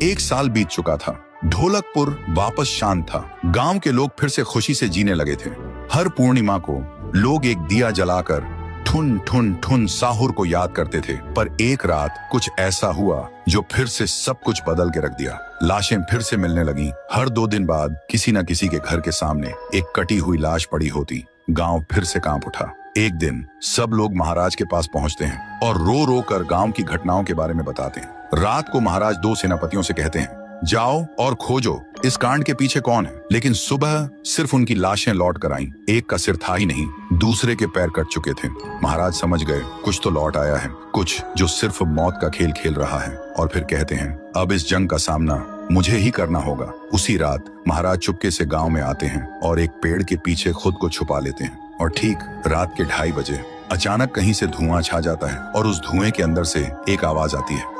एक साल बीत चुका था। ढोलकपुर वापस शांत था। गांव के लोग फिर से खुशी से जीने लगे थे। हर पूर्णिमा को लोग एक दिया जलाकर ठुन ठुन ठुन साहुर को याद करते थे। पर एक रात कुछ ऐसा हुआ जो फिर से सब कुछ बदल के रख दिया। लाशें फिर से मिलने लगी। हर 2 दिन बाद किसी न किसी के घर के सामने एक कटी हुई लाश पड़ी होती। गांव फिर से कांप उठा। एक दिन सब लोग महाराज के पास पहुंचते हैं और रो रो कर गांव की घटनाओं के बारे में बताते हैं। रात को महाराज 2 सेनापतियों से कहते हैं, जाओ और खोजो इस कांड के पीछे कौन है। लेकिन सुबह सिर्फ उनकी लाशें लौट कर आईं। एक का सिर था ही नहीं, दूसरे के पैर कट चुके थे। महाराज समझ गए कुछ तो लौट आया है, कुछ जो सिर्फ मौत का खेल खेल रहा है। और फिर कहते हैं, अब इस जंग का सामना मुझे ही करना होगा। उसी रात महाराज चुपके से गांव में आते हैं और एक पेड़ के पीछे खुद को छुपा लेते हैं। और ठीक रात के 2:30 बजे अचानक कहीं से धुआं छा जाता है और उस धुएं के अंदर से एक आवाज आती है,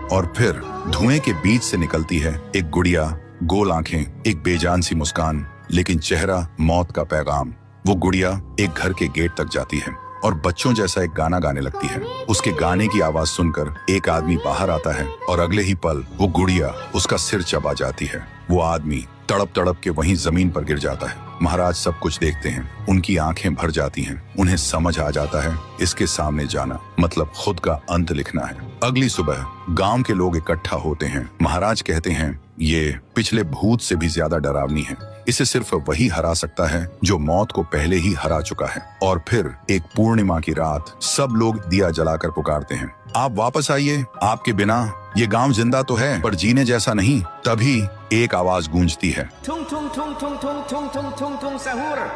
और फिर धुएं के बीच से निकलती है एक गुड़िया, गोल आंखें, एक बेजान सी मुस्कान, लेकिन चेहरा मौत का पैगाम। वो गुड़िया एक घर के गेट तक जाती है और बच्चों जैसा एक गाना गाने लगती है। उसके गाने की आवाज सुनकर एक आदमी बाहर आता है और अगले ही पल वो गुड़िया उसका सिर चबा जाती है। वो आदमी तड़प तड़प के वहीं जमीन पर गिर जाता है। महाराज सब कुछ देखते हैं। उनकी आंखें भर जाती हैं। उन्हें समझ आ जाता है इसके सामने जाना मतलब खुद का अंत लिखना है। अगली सुबह गांव के लोग इकट्ठा होते हैं। महाराज कहते हैं, ये पिछले भूत से भी ज्यादा डरावनी है। इसे सिर्फ वही हरा सकता है जो मौत को पहले ही हरा चुका है। और फिर एक पूर्णिमा की रात सब लोग दिया जलाकर पुकारते हैं, आप वापस आइए, आपके बिना ये गांव जिंदा तो है पर जीने जैसा नहीं। तभी एक आवाज गूंजती है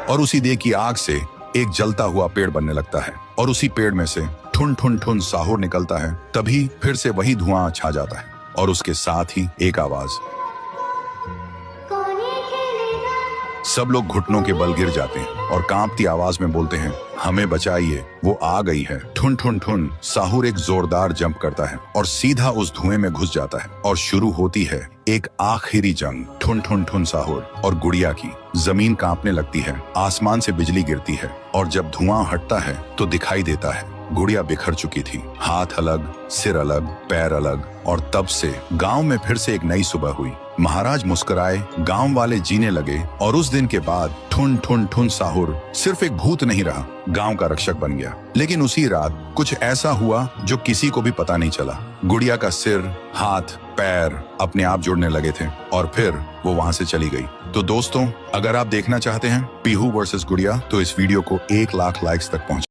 और उसी देह की आग से एक जलता हुआ पेड़ बनने लगता है और उसी पेड़ में से ठुन ठुन ठुन साहुर निकलता है। तभी फिर से वही धुआं छा जाता है और उसके साथ ही एक आवाज। सब लोग घुटनों के बल गिर जाते हैं और कांपती आवाज में बोलते हैं, हमें बचाइए, वो आ गई है। ठुन ठुन ठुन साहुर एक जोरदार जंप करता है और सीधा उस धुएं में घुस जाता है और शुरू होती है एक आखिरी जंग ठुन ठुन ठुन साहुर और गुड़िया की। जमीन कांपने लगती है, आसमान से बिजली गिरती है और जब धुआं हटता है तो दिखाई देता है गुड़िया बिखर चुकी थी। हाथ अलग, सिर अलग, पैर अलग। और तब से गांव में फिर से एक नई सुबह हुई। महाराज मुस्कुराए, गांव वाले जीने लगे और उस दिन के बाद ठुन ठुन ठुन साहुर सिर्फ एक भूत नहीं रहा, गांव का रक्षक बन गया। लेकिन उसी रात कुछ ऐसा हुआ जो किसी को भी पता नहीं चला। गुड़िया का सिर, हाथ, पैर अपने आप जुड़ने लगे थे और फिर वो वहां से चली गई। तो दोस्तों, अगर आप देखना चाहते हैं पीहू वर्सेस गुड़िया तो इस वीडियो को 1 लाख लाइक्स तक पहुंचा।